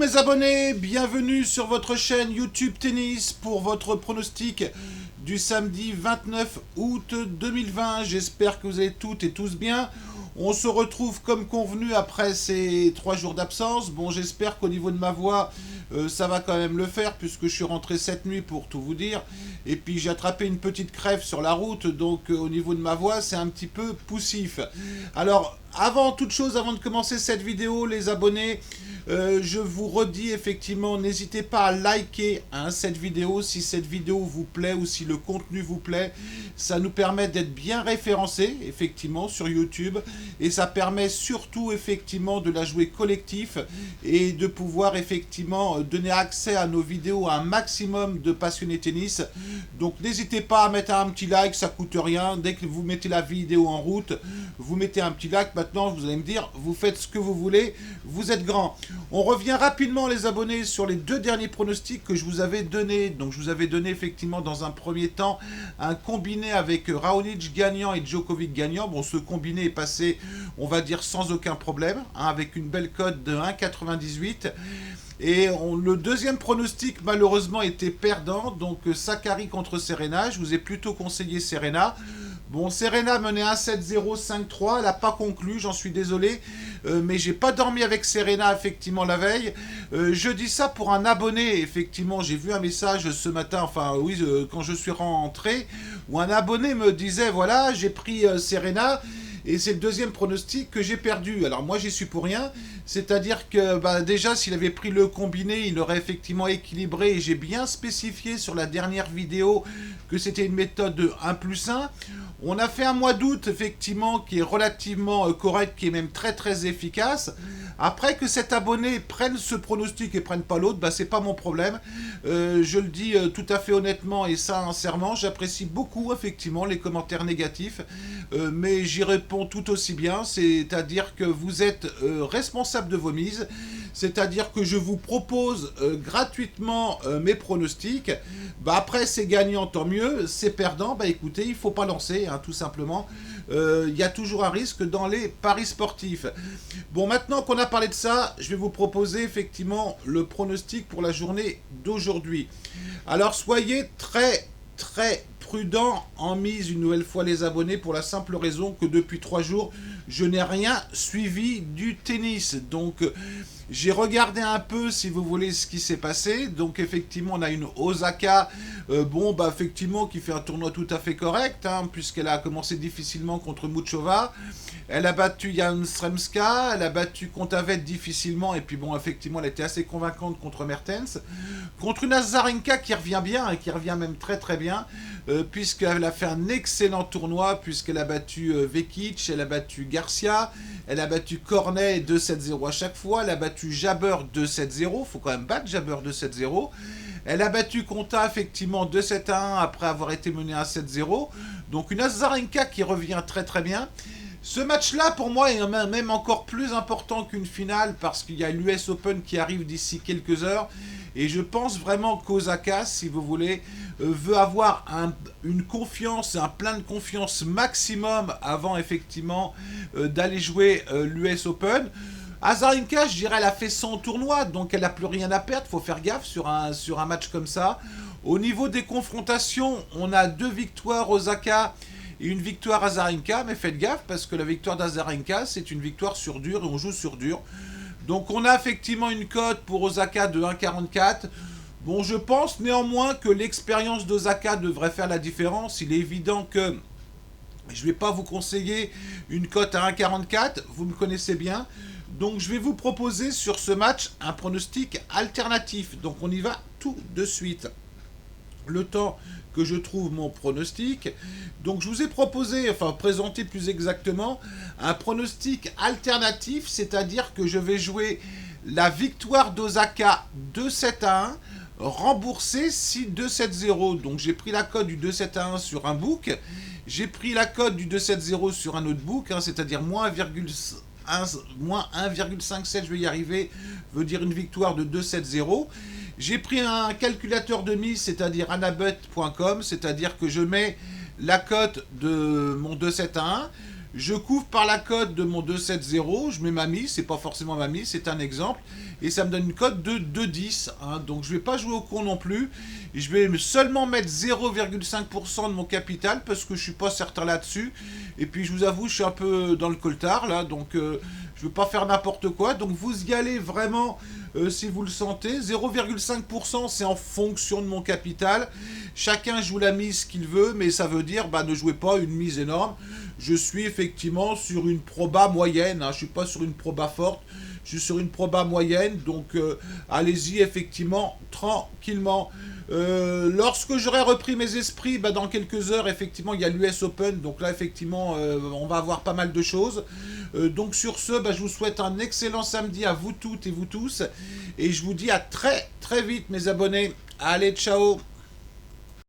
mes abonnés, bienvenue sur votre chaîne YouTube Tennis pour votre pronostic du samedi 29 août 2020. J'espère que vous allez toutes et tous bien. On se retrouve comme convenu après ces 3 jours d'absence. Bon, j'espère qu'au niveau de ma voix, ça va quand même le faire puisque je suis rentré cette nuit pour tout vous dire. Et puis j'ai attrapé une petite crève sur la route, donc au niveau de ma voix, c'est un petit peu poussif. Alors, avant toute chose, avant de commencer cette vidéo, les abonnés, je vous redis effectivement, n'hésitez pas à liker cette vidéo si cette vidéo vous plaît ou si le contenu vous plaît. Ça nous permet d'être bien référencés effectivement sur YouTube et ça permet surtout effectivement de la jouer collectif et de pouvoir effectivement donner accès à nos vidéos à un maximum de passionnés tennis. Donc n'hésitez pas à mettre un petit like, ça coûte rien. Dès que vous mettez la vidéo en route, vous mettez un petit like. Maintenant, vous allez me dire, vous faites ce que vous voulez, vous êtes grand. On revient rapidement, les abonnés, sur les 2 derniers pronostics que je vous avais donnés. Donc, je vous avais donné effectivement dans un premier temps un combiné avec Raonic gagnant et Djokovic gagnant. Bon, ce combiné est passé, on va dire, sans aucun problème, avec une belle cote de 1,98. Et le deuxième pronostic, malheureusement, était perdant. Donc, Sakkari contre Serena. Je vous ai plutôt conseillé Serena. Bon, Serena menait 1-7-0, 5-3, elle n'a pas conclu, j'en suis désolé, mais j'ai pas dormi avec Serena, effectivement, la veille. Je dis ça pour un abonné, effectivement, j'ai vu un message ce matin, enfin, oui, quand je suis rentré, où un abonné me disait, voilà, j'ai pris Serena, et c'est le deuxième pronostic que j'ai perdu. Alors moi, j'y suis pour rien. C'est-à-dire que déjà, s'il avait pris le combiné, il aurait effectivement équilibré. Et j'ai bien spécifié sur la dernière vidéo que c'était une méthode de 1+1. On a fait un mois d'août, effectivement, qui est relativement correct, qui est même très très efficace. Après que cet abonné prenne ce pronostic et prenne pas l'autre, c'est pas mon problème. Je le dis tout à fait honnêtement et sincèrement, j'apprécie beaucoup effectivement les commentaires négatifs, mais j'y réponds tout aussi bien, c'est-à-dire que vous êtes responsable de vos mises, c'est-à-dire que je vous propose gratuitement mes pronostics. Après c'est gagnant, tant mieux, c'est perdant, écoutez, il faut pas lancer, tout simplement. Il y a toujours un risque dans les paris sportifs. Bon, maintenant qu'on a parlé de ça, je vais vous proposer effectivement le pronostic pour la journée d'aujourd'hui. Alors soyez très très prudents en mise une nouvelle fois, les abonnés, pour la simple raison que depuis 3 jours, je n'ai rien suivi du tennis. Donc j'ai regardé un peu, si vous voulez, ce qui s'est passé. Donc effectivement, on a une Osaka, effectivement, qui fait un tournoi tout à fait correct, puisqu'elle a commencé difficilement contre Muchova. Elle a battu Jan Stremska, elle a battu Kontavet difficilement, et puis bon, effectivement, elle était assez convaincante contre Mertens. Contre une Azarenka qui revient bien, et qui revient même très très bien, puisqu'elle a fait un excellent tournoi, puisqu'elle a battu Vekic, elle a battu Garcia, elle a battu Cornet 2-7-0 à chaque fois, elle a battu Jabber 2-7-0, faut quand même battre Jabber 2-7-0. Elle a battu Konta effectivement 2-7-1 après avoir été menée 1-7-0. Donc une Azarenka qui revient très très bien. Ce match-là, pour moi, est même encore plus important qu'une finale parce qu'il y a l'US Open qui arrive d'ici quelques heures. Et je pense vraiment qu'Osaka, si vous voulez, veut avoir une confiance, un plein de confiance maximum avant effectivement d'aller jouer l'US Open. Azarenka, je dirais, elle a fait son tournoi, donc elle n'a plus rien à perdre. Il faut faire gaffe sur un match comme ça. Au niveau des confrontations, on a 2 victoires Osaka et une victoire Azarenka, mais faites gaffe parce que la victoire d'Azarenka, c'est une victoire sur dur et on joue sur dur. Donc on a effectivement une cote pour Osaka de 1,44. Bon, je pense néanmoins que l'expérience d'Osaka devrait faire la différence. Il est évident que je ne vais pas vous conseiller une cote à 1,44, vous me connaissez bien. Donc je vais vous proposer sur ce match un pronostic alternatif. Donc on y va tout de suite. Le temps que je trouve mon pronostic. Donc je vous ai présenté plus exactement, un pronostic alternatif, c'est-à-dire que je vais jouer la victoire d'Osaka 2-7-1, remboursée si 2-7-0. Donc j'ai pris la cote du 2-7-1 sur un book, j'ai pris la cote du 2-7-0 sur un autre book, c'est-à-dire moins 1,57, je vais y arriver, veut dire une victoire de 2-7-0. J'ai pris un calculateur de mise, c'est-à-dire anabet.com, c'est-à-dire que je mets la cote de mon 2-7-1, Je couvre par la cote de mon 270, je mets ma mise, c'est pas forcément ma mise, c'est un exemple, et ça me donne une cote de 2,10. Hein, donc je vais pas jouer au con non plus, je vais seulement mettre 0,5% de mon capital parce que je suis pas certain là-dessus. Et puis je vous avoue, je suis un peu dans le coltard là, donc je veux pas faire n'importe quoi. Donc vous y allez vraiment si vous le sentez. 0,5% c'est en fonction de mon capital. Chacun joue la mise qu'il veut, mais ça veut dire ne jouez pas une mise énorme. Je suis effectivement sur une proba moyenne, hein, je suis pas sur une proba forte. Je suis sur une proba moyenne, donc allez-y effectivement tranquillement. Lorsque j'aurai repris mes esprits, dans quelques heures, effectivement, il y a l'US Open, donc là, effectivement, on va avoir pas mal de choses. Donc sur ce, je vous souhaite un excellent samedi à vous toutes et vous tous, et je vous dis à très très vite, mes abonnés. Allez, ciao!